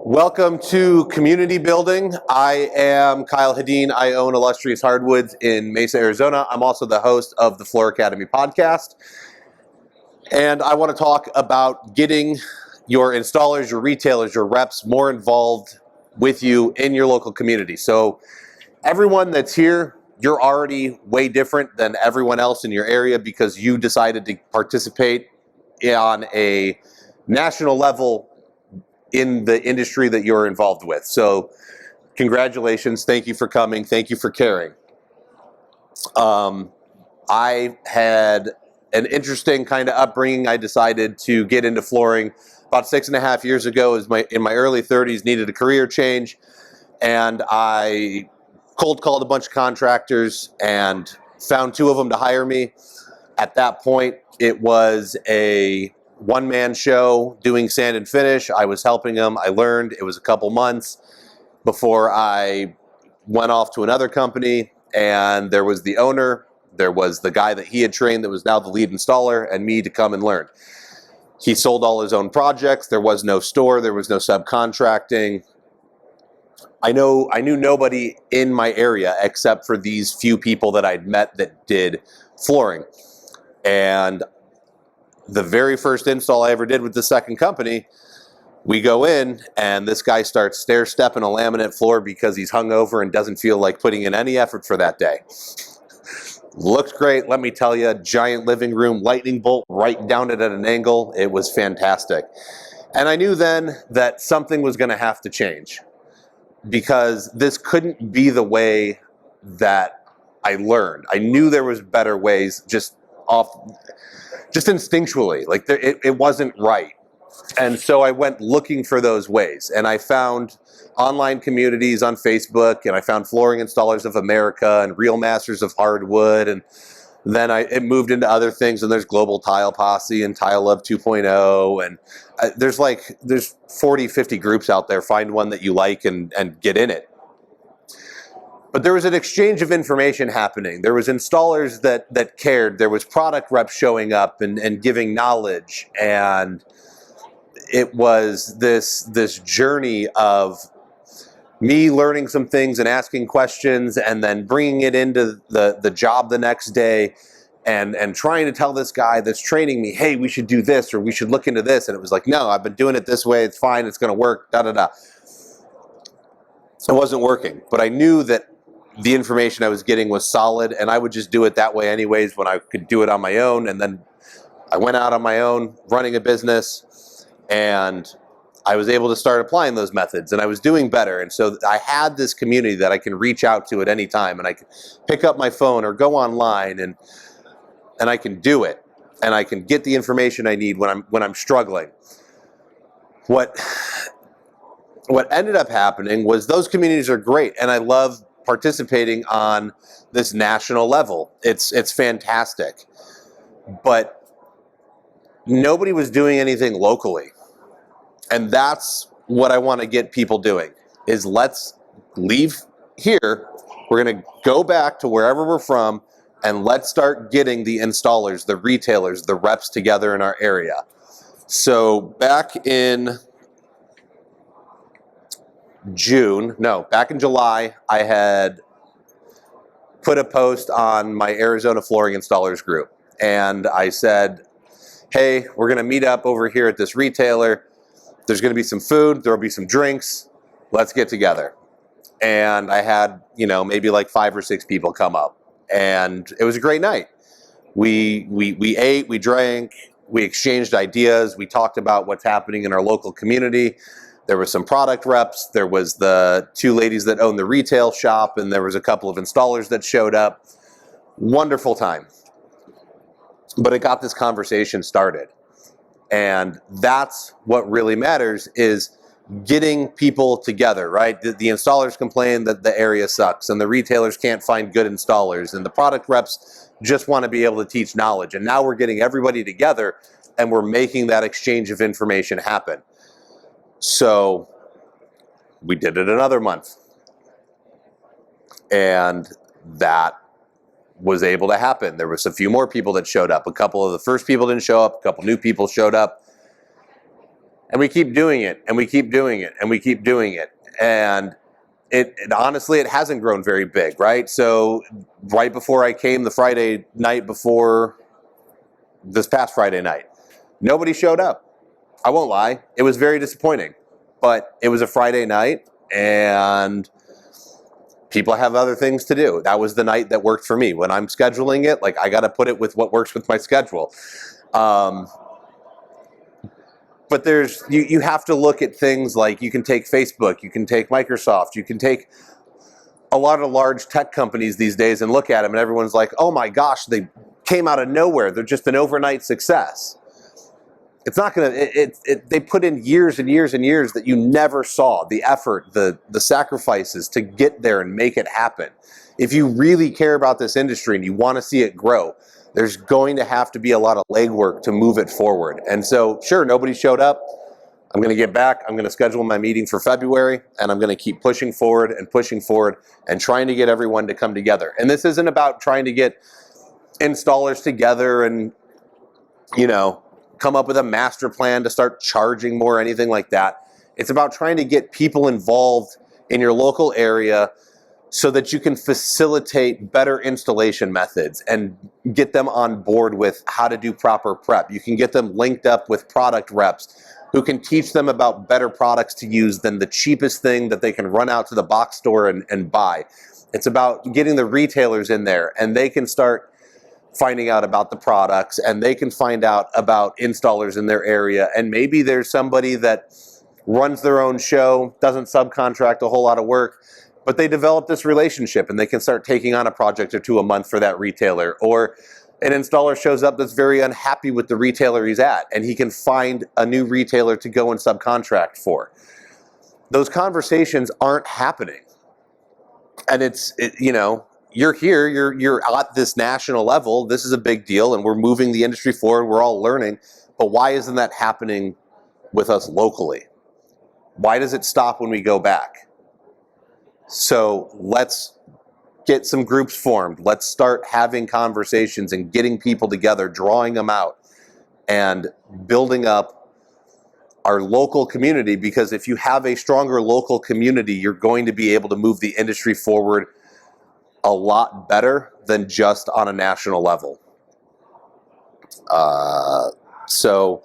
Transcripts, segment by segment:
Welcome to Community Building. I am Kyle Hedin. I own Illustrious Hardwoods in Mesa, Arizona. I'm also the host of the Floor Academy podcast. And I want to talk about getting your installers, your retailers, your reps more involved with you in your local community. So everyone that's here, you're already way different than everyone else in your area because you decided to participate on a national level in the industry that you're involved with. So congratulations. Thank you for coming. Thank you for caring. I had an interesting kind of upbringing. I decided to get into flooring about 6.5 years ago. In my early 30s, needed a career change. And I cold called a bunch of contractors and found 2 of them to hire me. At that point, it was a one-man show doing sand and finish. I was helping them. I learned. It was a couple months before I went off to another company, and there was the owner, there was the guy that he had trained that was now the lead installer, and me to come and learn. He sold all his own projects. There was no store. There was no subcontracting. I knew nobody in my area except for these few people that I'd met that did flooring. And the very first install I ever did with the second company, we go in and this guy starts stair-stepping a laminate floor because he's hungover and doesn't feel like putting in any effort for that day. Looked great, let me tell you. Giant living room, lightning bolt right down it at an angle. It was fantastic. And I knew then that something was going to have to change because this couldn't be the way that I learned. I knew there was better ways, just instinctually, like it wasn't right. And so I went looking for those ways, and I found online communities on Facebook, and I found Flooring Installers of America and Real Masters of Hardwood, and then it moved into other things, and there's Global Tile Posse and Tile Love 2.0, and there's 40, 50 groups out there. Find one that you like and get in it. But there was an exchange of information happening. There was installers that cared. There was product reps showing up and giving knowledge. And it was this journey of me learning some things and asking questions and then bringing it into the job the next day and trying to tell this guy that's training me, hey, we should do this or we should look into this. And it was like, no, I've been doing it this way. It's fine. It's going to work. It wasn't working. But I knew that the information I was getting was solid, and I would just do it that way anyways when I could do it on my own. And then I went out on my own running a business, and I was able to start applying those methods, and I was doing better. And so I had this community that I can reach out to at any time, and I can pick up my phone or go online and I can do it, and I can get the information I need when I'm struggling. What ended up happening was those communities are great, and I love participating on this national level. It's fantastic. But nobody was doing anything locally. And that's what I want to get people doing, is let's leave here. We're going to go back to wherever we're from, and let's start getting the installers, the retailers, the reps together in our area. So back in July, I had put a post on my Arizona Flooring Installers group. And I said, hey, we're going to meet up over here at this retailer. There's going to be some food. There'll be some drinks. Let's get together. And I had, maybe like 5 or 6 people come up. And it was a great night. We ate, we drank, we exchanged ideas. We talked about what's happening in our local community. There were some product reps. There was the 2 ladies that own the retail shop, and there was a couple of installers that showed up. Wonderful time. But it got this conversation started. And that's what really matters, is getting people together, right? The installers complain that the area sucks, and the retailers can't find good installers, and the product reps just want to be able to teach knowledge. And now we're getting everybody together, and we're making that exchange of information happen. So we did it another month, and that was able to happen. There was a few more people that showed up. A couple of the first people didn't show up. A couple new people showed up. And we keep doing it, and we keep doing it, and we keep doing it. And it honestly, it hasn't grown very big, right? So right before I came, the Friday night before this past Friday night, nobody showed up. I won't lie. It was very disappointing, but it was a Friday night and people have other things to do. That was the night that worked for me. When I'm scheduling it, like, I got to put it with what works with my schedule. But you have to look at things like, you can take Facebook, you can take Microsoft, you can take a lot of large tech companies these days and look at them and everyone's like, oh my gosh, they came out of nowhere. They're just an overnight success. It's not going to, they put in years and years and years that you never saw, the effort, the sacrifices to get there and make it happen. If you really care about this industry and you want to see it grow, there's going to have to be a lot of legwork to move it forward. And so, sure, nobody showed up. I'm going to get back. I'm going to schedule my meeting for February, and I'm going to keep pushing forward and trying to get everyone to come together. And this isn't about trying to get installers together and, come up with a master plan to start charging more or anything like that. It's about trying to get people involved in your local area so that you can facilitate better installation methods and get them on board with how to do proper prep. You can get them linked up with product reps who can teach them about better products to use than the cheapest thing that they can run out to the box store and buy. It's about getting the retailers in there, and they can start finding out about the products, and they can find out about installers in their area. And maybe there's somebody that runs their own show, doesn't subcontract a whole lot of work, but they develop this relationship and they can start taking on a project or two a month for that retailer. Or an installer shows up that's very unhappy with the retailer he's at, and he can find a new retailer to go and subcontract for. Those conversations aren't happening. And you're here, you're at this national level. This is a big deal, and we're moving the industry forward. We're all learning. But why isn't that happening with us locally? Why does it stop when we go back? So let's get some groups formed. Let's start having conversations and getting people together, drawing them out, and building up our local community. Because if you have a stronger local community, you're going to be able to move the industry forward a lot better than just on a national level. So,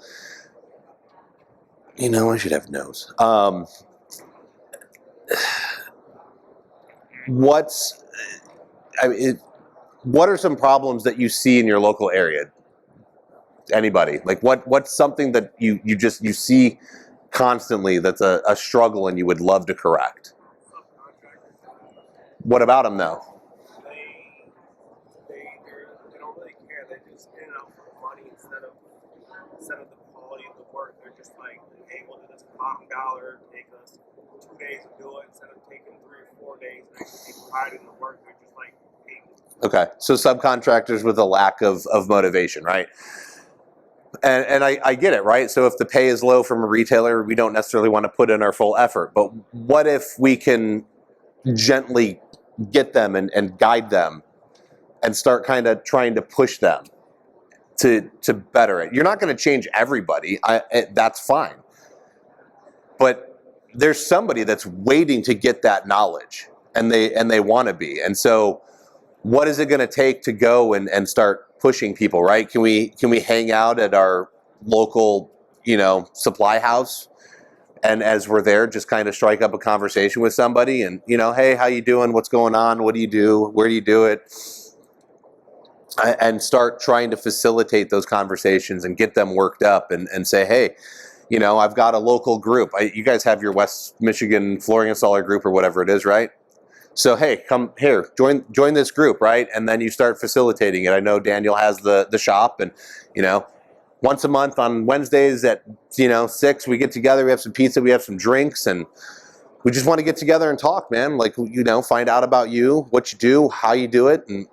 I should have notes. What are some problems that you see in your local area? Anybody? Like, what's something that you see constantly that's a struggle and you would love to correct? What about them though? They don't really care. They're just in and out for money instead of the quality of the work. They're just like, hey, we'll do this bottom dollar, take us 2 days to do it instead of taking 3 or 4 days and actually take pride in the work. They're just like, hey. Okay, so subcontractors with a lack of motivation, right? And I get it, right? So if the pay is low from a retailer, we don't necessarily want to put in our full effort. But what if we can gently get them and guide them and start kind of trying to push them to better it? You're not going to change everybody. That's fine. But there's somebody that's waiting to get that knowledge, and they want to be. And so what is it going to take to go and start pushing people, right? Can we hang out at our local, supply house, and as we're there, just kind of strike up a conversation with somebody and, hey, how you doing? What's going on? What do you do? Where do you do it? And start trying to facilitate those conversations and get them worked up and say, hey, I've got a local group. You guys have your West Michigan flooring installer group or whatever it is, right? So, hey, come here, join this group, right? And then you start facilitating it. I know Daniel has the shop, and, once a month on Wednesdays at, 6, we get together, we have some pizza, we have some drinks, and we just want to get together and talk, man. Like, find out about you, what you do, how you do it, and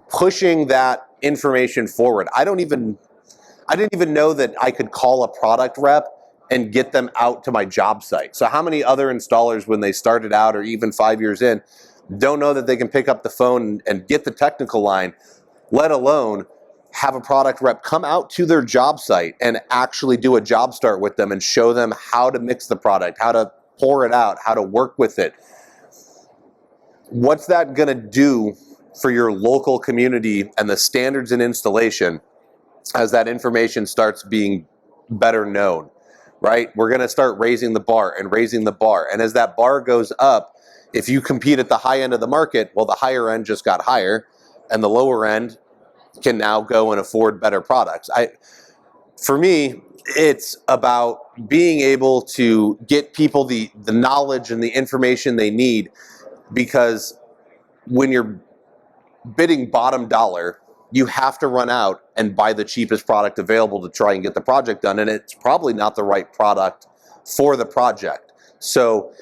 pushing that information forward. I didn't even know that I could call a product rep and get them out to my job site. So how many other installers, when they started out or even 5 years in, don't know that they can pick up the phone and get the technical line, let alone have a product rep come out to their job site and actually do a job start with them and show them how to mix the product, how to pour it out, how to work with it. What's that going to do for your local community and the standards in installation as that information starts being better known, right? We're going to start raising the bar and raising the bar. And as that bar goes up, if you compete at the high end of the market, well, the higher end just got higher and the lower end can now go and afford better products. For me, it's about being able to get people the knowledge and the information they need, because when you're bidding bottom dollar, you have to run out and buy the cheapest product available to try and get the project done, and it's probably not the right product for the project. So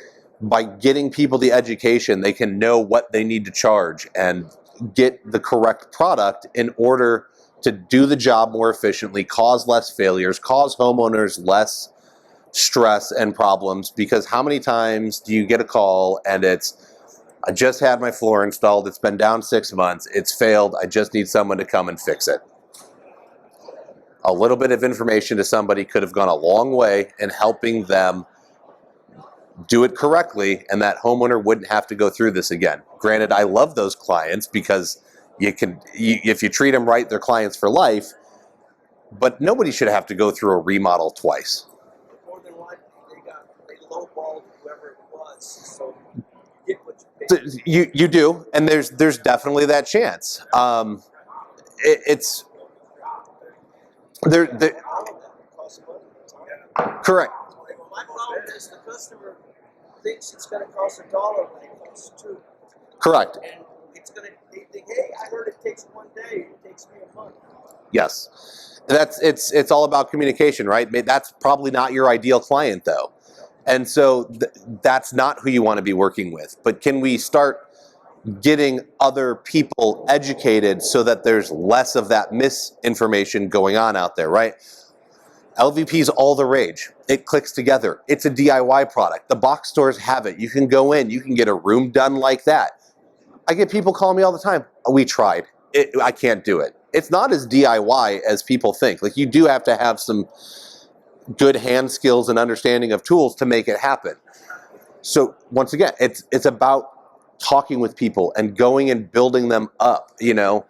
by getting people the education, they can know what they need to charge and get the correct product in order to do the job more efficiently, cause less failures, cause homeowners less stress and problems. Because how many times do you get a call and it's, I just had my floor installed, it's been down 6 months, it's failed, I just need someone to come and fix it. A little bit of information to somebody could have gone a long way in helping them do it correctly, and that homeowner wouldn't have to go through this again. Granted, I love those clients because if you treat them right, they're clients for life, but nobody should have to go through a remodel twice. More than likely, they lowballed whoever it was, so you get what you pay. You do, and there's definitely that chance. It's there. Correct. My problem is the customer thinks it's going to cost $1 when it costs $2. Correct. And they think, hey, I heard it takes 1 day, it takes me a month. Yes, it's all about communication, right? That's probably not your ideal client, though, and so that's not who you want to be working with. But can we start getting other people educated so that there's less of that misinformation going on out there, right? LVP is all the rage. It clicks together. It's a DIY product. The box stores have it. You can go in, you can get a room done like that. I get people calling me all the time. We tried. I can't do it. It's not as DIY as people think. Like, you do have to have some good hand skills and understanding of tools to make it happen. So once again, it's about talking with people and going and building them up. You know,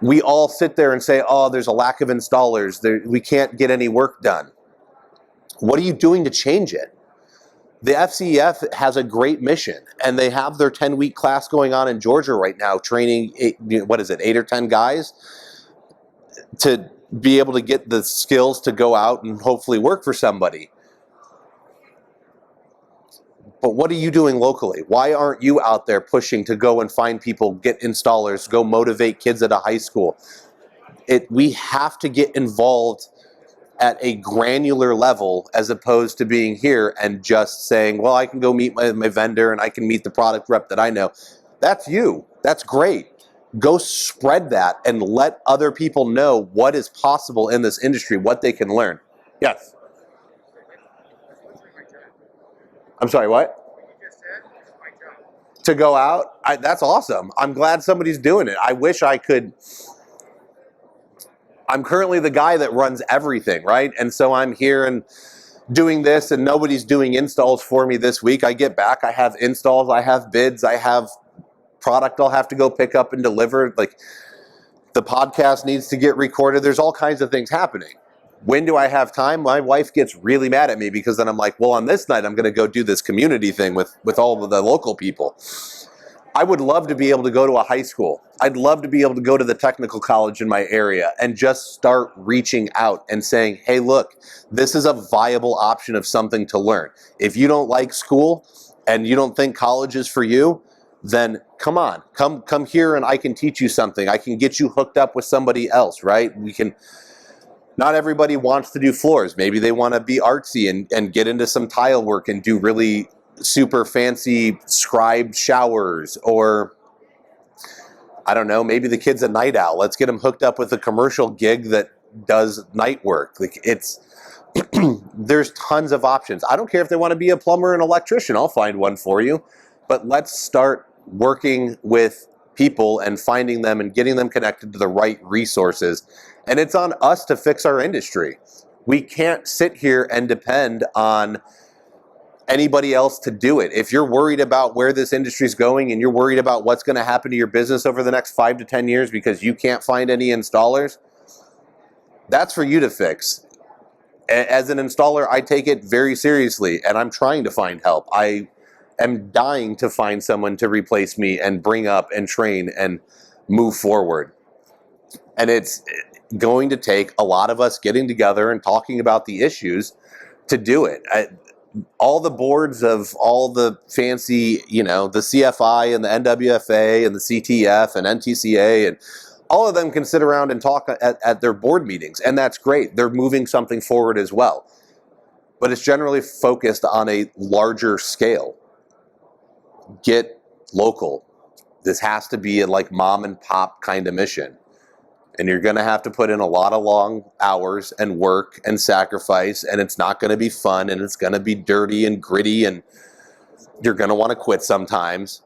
we all sit there and say, oh, there's a lack of installers. We can't get any work done. What are you doing to change it? The FCEF has a great mission, and they have their 10-week class going on in Georgia right now, training, 8 or 10 guys to be able to get the skills to go out and hopefully work for somebody. But what are you doing locally? Why aren't you out there pushing to go and find people, get installers, go motivate kids at a high school? We have to get involved at a granular level, as opposed to being here and just saying, well, I can go meet my vendor and I can meet the product rep that I know. That's you. That's great. Go spread that and let other people know what is possible in this industry, what they can learn. Yes. I'm sorry, what? To go out? That's awesome. I'm glad somebody's doing it. I wish I could. I'm currently the guy that runs everything, right? And so I'm here and doing this, and nobody's doing installs for me this week. I get back, I have installs, I have bids, I have product I'll have to go pick up and deliver. Like, the podcast needs to get recorded. There's all kinds of things happening. When do I have time? My wife gets really mad at me, because then I'm like, well, on this night, I'm going to go do this community thing with all of the local people. I would love to be able to go to a high school. I'd love to be able to go to the technical college in my area and just start reaching out and saying, hey, look, this is a viable option of something to learn. If you don't like school and you don't think college is for you, then come on, come here and I can teach you something. I can get you hooked up with somebody else, right? Not everybody wants to do floors. Maybe they want to be artsy and get into some tile work and do really super fancy scribed showers, or I don't know, maybe the kid's a night owl. Let's get him hooked up with a commercial gig that does night work. Like, there's tons of options. I don't care if they want to be a plumber and electrician. I'll find one for you. But let's start working with people and finding them and getting them connected to the right resources. And it's on us to fix our industry. We can't sit here and depend on anybody else to do it. If you're worried about where this industry is going and you're worried about what's going to happen to your business over the next 5 to 10 years because you can't find any installers, that's for you to fix. As an installer, I take it very seriously, and I'm trying to find help. I am dying to find someone to replace me and bring up and train and move forward. And it's going to take a lot of us getting together and talking about the issues to do it. All the boards of all the fancy, the CFI and the NWFA and the CTF and NTCA and all of them can sit around and talk at their board meetings, and that's great. They're moving something forward as well. But it's generally focused on a larger scale. Get local. This has to be a mom and pop kind of mission. And you're going to have to put in a lot of long hours and work and sacrifice, and it's not going to be fun, and it's going to be dirty and gritty, and you're going to want to quit sometimes.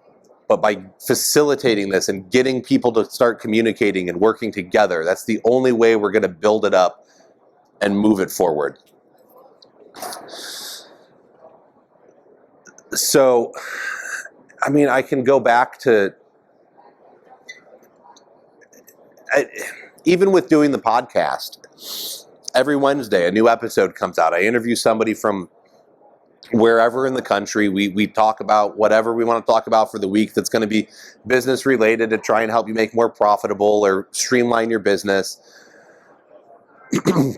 But by facilitating this and getting people to start communicating and working together, that's the only way we're going to build it up and move it forward. So, I can go back to even with doing the podcast. Every Wednesday, a new episode comes out. I interview somebody from wherever in the country. We talk about whatever we want to talk about for the week that's going to be business related to try and help you make more profitable or streamline your business.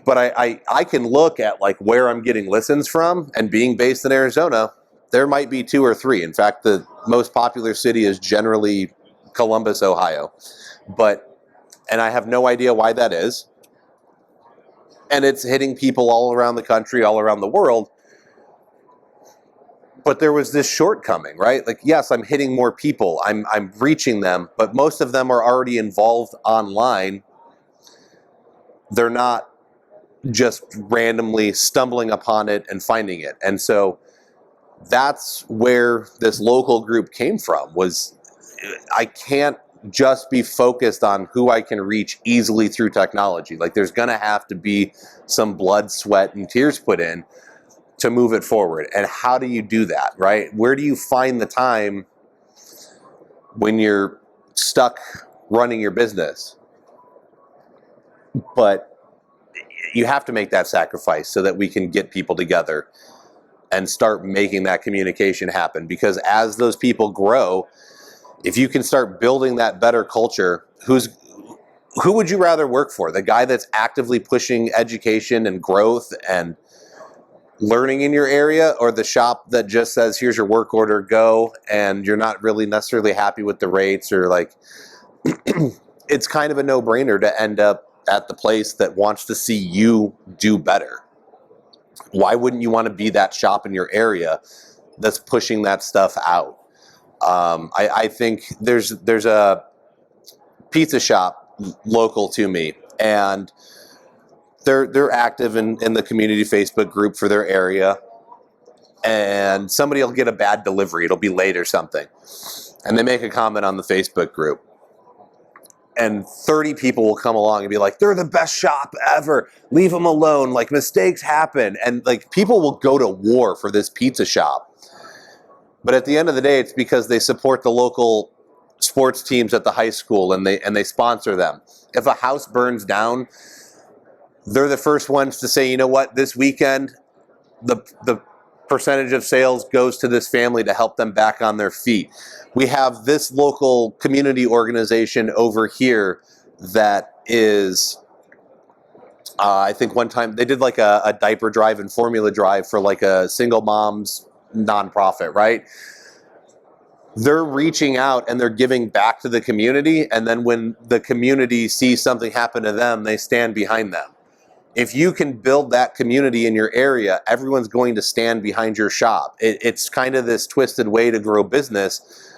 But I can look at where I'm getting listens from, and being based in Arizona, there might be 2 or 3. In fact, the most popular city is generally Columbus, Ohio. And I have no idea why that is. And it's hitting people all around the country, all around the world. But there was this shortcoming, right? Yes, I'm hitting more people. I'm reaching them, but most of them are already involved online. They're not just randomly stumbling upon it and finding it. And so that's where this local group came from, was I can't just be focused on who I can reach easily through technology. There's going to have to be some blood, sweat, and tears put in to move it forward. And how do you do that, right? Where do you find the time when you're stuck running your business? But you have to make that sacrifice so that we can get people together and start making that communication happen. Because as those people grow, if you can start building that better culture, who would you rather work for? The guy that's actively pushing education and growth and learning in your area, or the shop that just says, here's your work order, go, and you're not really necessarily happy with the rates, or it's kind of a no-brainer to end up at the place that wants to see you do better. Why wouldn't you want to be that shop in your area that's pushing that stuff out? I think there's a pizza shop local to me, and they're active in the community Facebook group for their area, and somebody will get a bad delivery. It'll be late or something, and they make a comment on the Facebook group, and 30 people will come along and be like, they're the best shop ever, leave them alone, mistakes happen, and people will go to war for this pizza shop. But at the end of the day, it's because they support the local sports teams at the high school, and they sponsor them. If a house burns down, they're the first ones to say, you know what, this weekend, the percentage of sales goes to this family to help them back on their feet. We have this local community organization over here that is, I think one time they did a diaper drive and formula drive for a single mom's nonprofit, right? They're reaching out and they're giving back to the community, and then when the community sees something happen to them, they stand behind them. If you can build that community in your area, everyone's going to stand behind your shop. It's kind of this twisted way to grow business,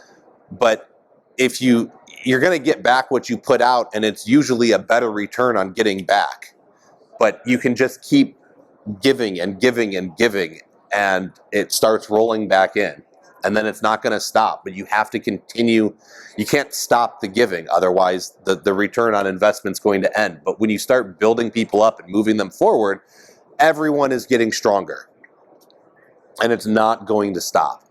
but if you're going to get back what you put out, and it's usually a better return on getting back. But you can just keep giving and giving and giving, and it starts rolling back in. and then it's not going to stop. But you have to continue. You can't stop the giving, otherwise the return on investment's going to end. But when you start building people up and moving them forward, everyone is getting stronger, and it's not going to stop.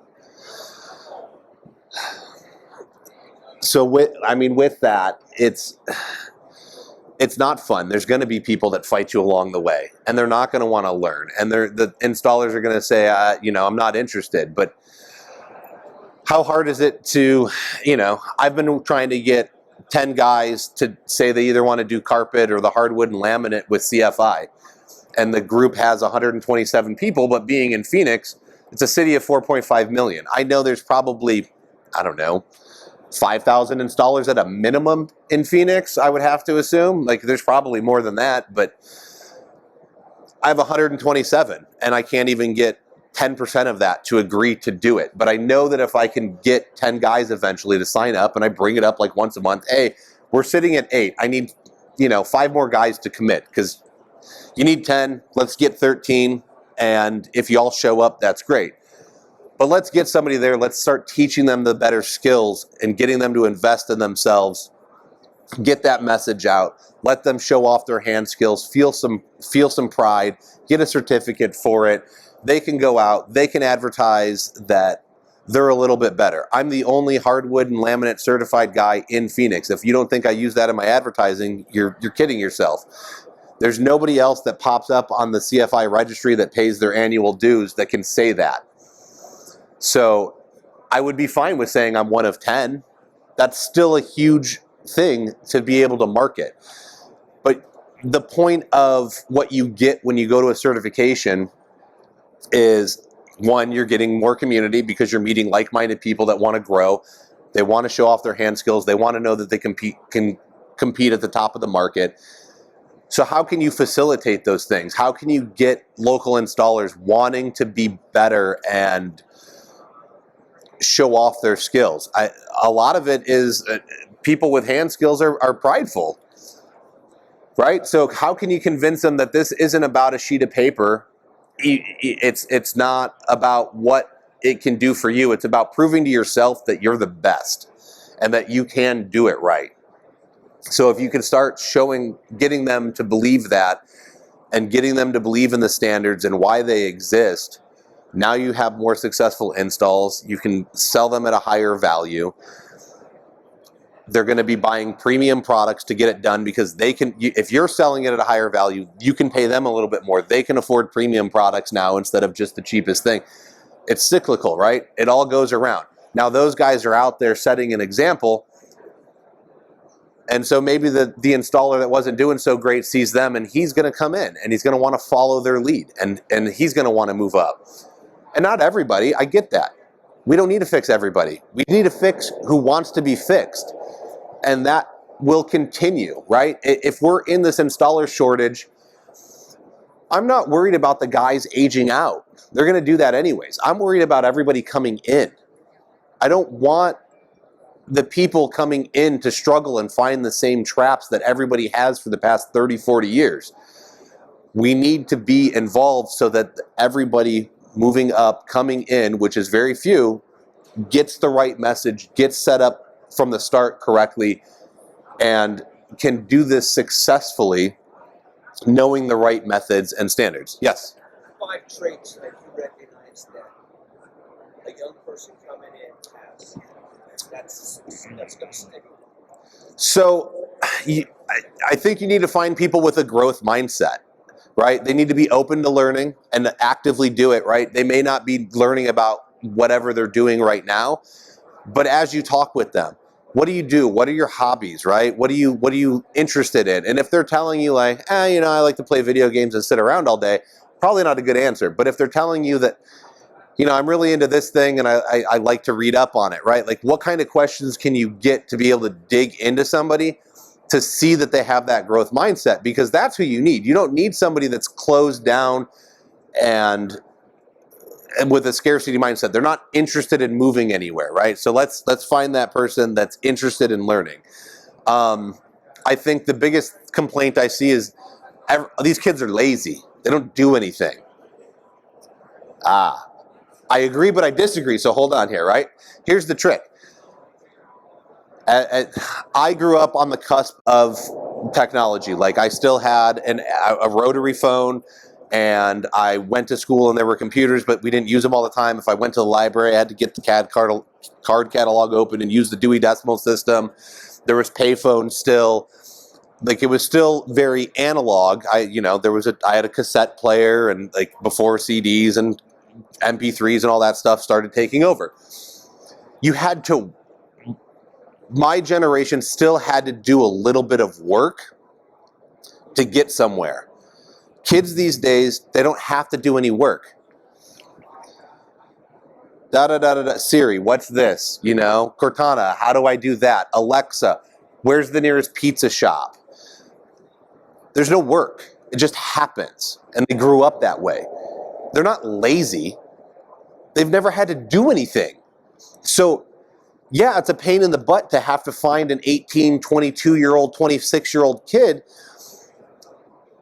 So with that, it's not fun. There's going to be people that fight you along the way, and they're not going to want to learn. And the installers are going to say, I'm not interested. But how hard is it to, I've been trying to get 10 guys to say they either want to do carpet or the hardwood and laminate with CFI. And the group has 127 people, but being in Phoenix, it's a city of 4.5 million. I know there's probably, 5,000 installers at a minimum in Phoenix, I would have to assume. Like, there's probably more than that, but I have 127, and I can't even get 10% of that to agree to do it. But I know that if I can get 10 guys eventually to sign up, and I bring it up like once a month, hey, we're sitting at 8. I need, 5 more guys to commit, because you need 10, let's get 13, and if you all show up, that's great. But let's get somebody there. Let's start teaching them the better skills and getting them to invest in themselves. Get that message out. Let them show off their hand skills. Feel some pride. Get a certificate for it. They can go out. They can advertise that they're a little bit better. I'm the only hardwood and laminate certified guy in Phoenix. If you don't think I use that in my advertising, you're kidding yourself. There's nobody else that pops up on the CFI registry that pays their annual dues that can say that. So I would be fine with saying I'm one of 10. That's still a huge thing to be able to market. But the point of what you get when you go to a certification is, one, you're getting more community because you're meeting like-minded people that want to grow. They want to show off their hand skills. They want to know that they can compete at the top of the market. So how can you facilitate those things? How can you get local installers wanting to be better and show off their skills? A lot of it is people with hand skills are prideful, right? So how can you convince them that this isn't about a sheet of paper? It's not about what it can do for you. It's about proving to yourself that you're the best and that you can do it right. So if you can start getting them to believe that, and getting them to believe in the standards and why they exist, now you have more successful installs. You can sell them at a higher value. They're going to be buying premium products to get it done because they can. If you're selling it at a higher value, you can pay them a little bit more. They can afford premium products now instead of just the cheapest thing. It's cyclical, right? It all goes around. Now those guys are out there setting an example. And so maybe the installer that wasn't doing so great sees them, and he's going to come in and he's going to want to follow their lead, and he's going to want to move up. And not everybody, I get that. We don't need to fix everybody. We need to fix who wants to be fixed. And that will continue, right? If we're in this installer shortage, I'm not worried about the guys aging out. They're going to do that anyways. I'm worried about everybody coming in. I don't want the people coming in to struggle and find the same traps that everybody has for the past 30, 40 years. We need to be involved so that everybody moving up, coming in, which is very few, gets the right message, gets set up from the start correctly, and can do this successfully, knowing the right methods and standards. Yes? 5 traits that you recognize that a young person coming in has. That's going to stick. So I think you need to find people with a growth mindset, right? They need to be open to learning and actively do it, right? They may not be learning about whatever they're doing right now, but as you talk with them, what do you do? What are your hobbies, right? What are you interested in? And if they're telling you like, I like to play video games and sit around all day, probably not a good answer. But if they're telling you that, I'm really into this thing and I like to read up on it, right? Like, what kind of questions can you get to be able to dig into somebody to see that they have that growth mindset? Because that's who you need. You don't need somebody that's closed down and with a scarcity mindset. They're not interested in moving anywhere, right? So let's find that person that's interested in learning. I think the biggest complaint I see is these kids are lazy. They don't do anything. I agree, but I disagree. So hold on here, right? Here's the trick. I grew up on the cusp of technology. Like I still had a rotary phone, and I went to school and there were computers, but we didn't use them all the time. If I went to the library, I had to get the card catalog open and use the Dewey Decimal System. There was payphones still. Like it was still very analog. I had a cassette player, and like before CDs and MP3s and all that stuff started taking over. My generation still had to do a little bit of work to get somewhere. Kids these days, they don't have to do any work. Siri, what's this? Cortana, how do I do that? Alexa, where's the nearest pizza shop? There's no work. It just happens. And they grew up that way. They're not lazy. They've never had to do anything. So, yeah, it's a pain in the butt to have to find an 18, 22-year-old, 26-year-old kid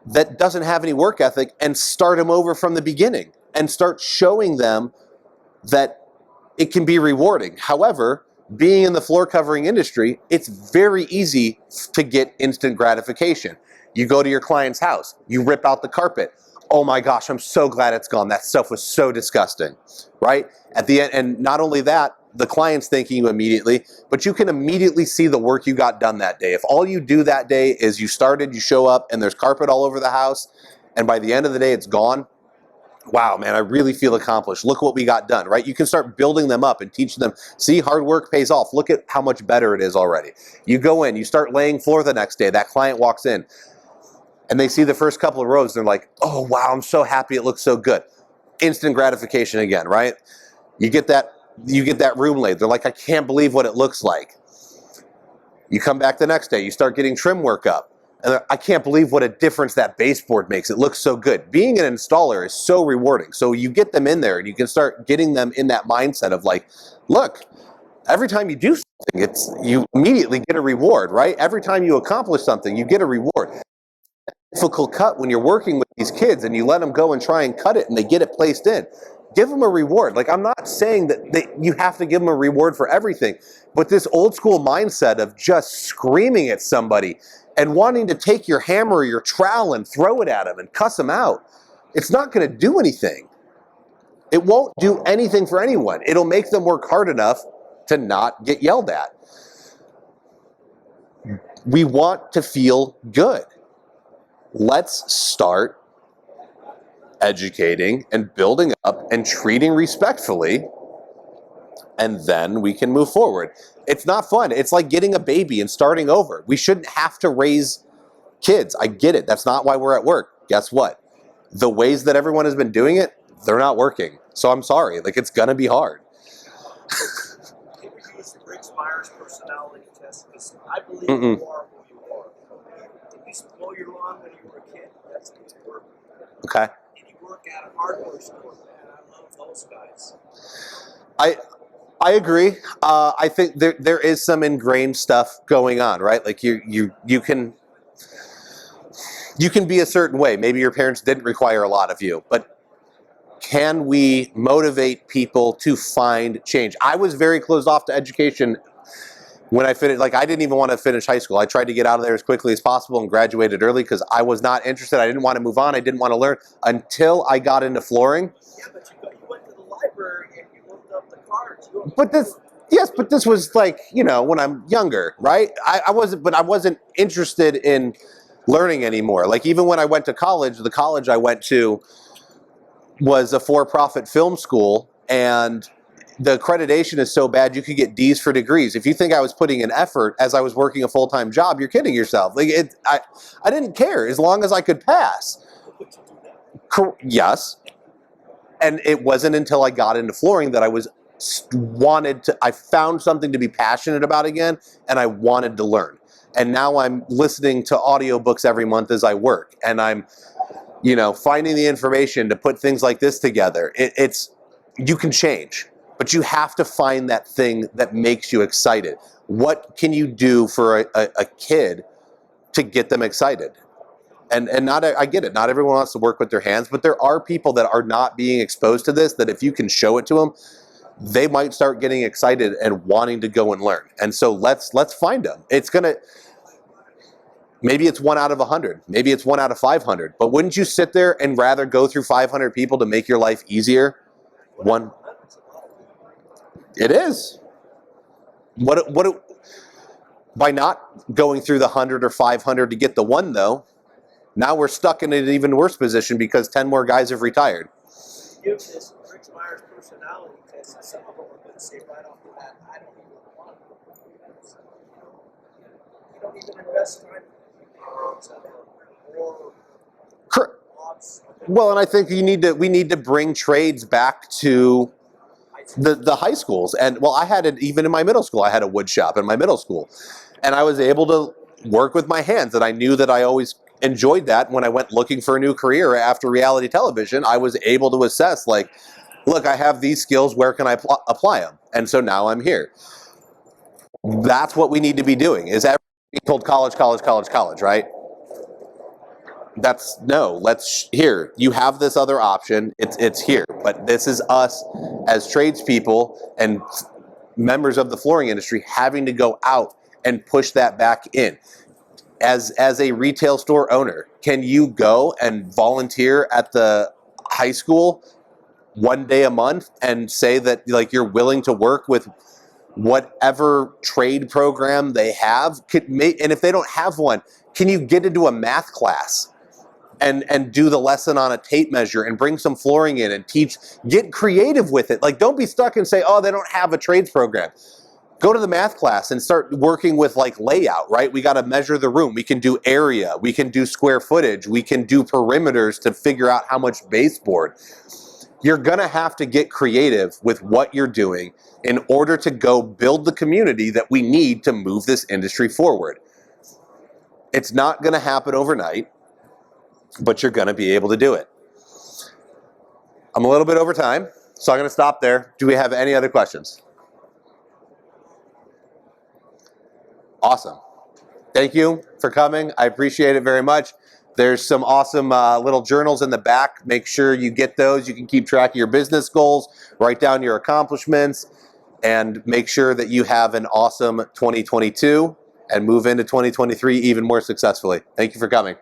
that doesn't have any work ethic and start them over from the beginning and start showing them that it can be rewarding. However, being in the floor covering industry, it's very easy to get instant gratification. You go to your client's house, you rip out the carpet. Oh my gosh, I'm so glad it's gone. That stuff was so disgusting, right? At the end, and not only that, the client's thanking you immediately, but you can immediately see the work you got done that day. If all you do that day is you show up and there's carpet all over the house, and by the end of the day it's gone, wow, man, I really feel accomplished. Look what we got done, right? You can start building them up and teaching them, see, hard work pays off. Look at how much better it is already. You go in, you start laying floor the next day, that client walks in, and they see the first couple of rows, and they're like, oh, wow, I'm so happy, it looks so good. Instant gratification again, right? You get that room laid. They're like, I can't believe what it looks like. You come back the next day, you start getting trim work up. And I can't believe what a difference that baseboard makes. It looks so good. Being an installer is so rewarding. So you get them in there and you can start getting them in that mindset of like, look, every time you do something, you immediately get a reward, right? Every time you accomplish something, you get a reward. Difficult cut when you're working with these kids and you let them go and try and cut it and they get it placed in. Give them a reward. Like, I'm not saying that you have to give them a reward for everything, but this old school mindset of just screaming at somebody and wanting to take your hammer or your trowel and throw it at them and cuss them out, it's not going to do anything. It won't do anything for anyone. It'll make them work hard enough to not get yelled at. We want to feel good. Let's start educating and building up and treating respectfully, and then we can move forward. It's not fun. It's like getting a baby and starting over. We shouldn't have to raise kids. I get it. That's not why we're at work. Guess what? The ways that everyone has been doing it, they're not working. So I'm sorry. Like, it's going to be hard. Can we use the Briggs-Myers personality test? Because I believe you are who you are. If you used to mow your lawn when you were a kid, that's good work. Okay. And you work at a hardware store, man. I love those guys. I agree. I think there is some ingrained stuff going on, right? Like you can be a certain way. Maybe your parents didn't require a lot of you, but can we motivate people to find change? I was very closed off to education when I finished. Like, I didn't even want to finish high school. I tried to get out of there as quickly as possible and graduated early because I was not interested. I didn't want to move on. I didn't want to learn until I got into flooring. Yeah, but you went to the library and you looked up the cards. But this was like, when I'm younger, right? I wasn't interested in learning anymore. Like, even when I went to college, the college I went to was a for-profit film school, and the accreditation is so bad you could get D's for degrees. If you think I was putting in effort as I was working a full-time job, you're kidding yourself. Like, I didn't care as long as I could pass. Yes. And it wasn't until I got into flooring that I found something to be passionate about again, and I wanted to learn. And now I'm listening to audiobooks every month as I work, and I'm, finding the information to put things like this together. You can change, but you have to find that thing that makes you excited. What can you do for a kid to get them excited? And not, I get it, not everyone wants to work with their hands, but there are people that are not being exposed to this, that if you can show it to them, they might start getting excited and wanting to go and learn. And so let's find them. It's gonna, maybe it's 1 out of 100, maybe it's 1 out of 500, but wouldn't you sit there and rather go through 500 people to make your life easier? One, it is. By not going through the 100 or 500 to get the one though, now we're stuck in an even worse position because 10 more guys have retired. Give this Rick Myers personality test, and some of them are going to say right off the bat, I don't even want it. You don't even invest time or well, and I think we need to bring trades back to the high schools. And well, I had it even in my middle school. I had a wood shop in my middle school, and I was able to work with my hands, and I knew that I always enjoyed that. When I went looking for a new career after reality television, I was able to assess, like, look, I have these skills, where can I apply them? And so now I'm here. That's what we need to be doing, is everyone being told college, right? That's no, here, you have this other option, it's here, but this is us as tradespeople and members of the flooring industry having to go out and push that back in. As a retail store owner, can you go and volunteer at the high school 1 day a month and say that, like, you're willing to work with whatever trade program they have? And if they don't have one, can you get into a math class and do the lesson on a tape measure and bring some flooring in and teach, get creative with it. Like, don't be stuck and say, oh, they don't have a trades program. Go to the math class and start working with, like, layout, right? We got to measure the room. We can do area. We can do square footage. We can do perimeters to figure out how much baseboard. You're going to have to get creative with what you're doing in order to go build the community that we need to move this industry forward. It's not going to happen overnight, but you're going to be able to do it. I'm a little bit over time, so I'm going to stop there. Do we have any other questions? Awesome. Thank you for coming. I appreciate it very much. There's some awesome little journals in the back. Make sure you get those. You can keep track of your business goals, write down your accomplishments, and make sure that you have an awesome 2022 and move into 2023 even more successfully. Thank you for coming.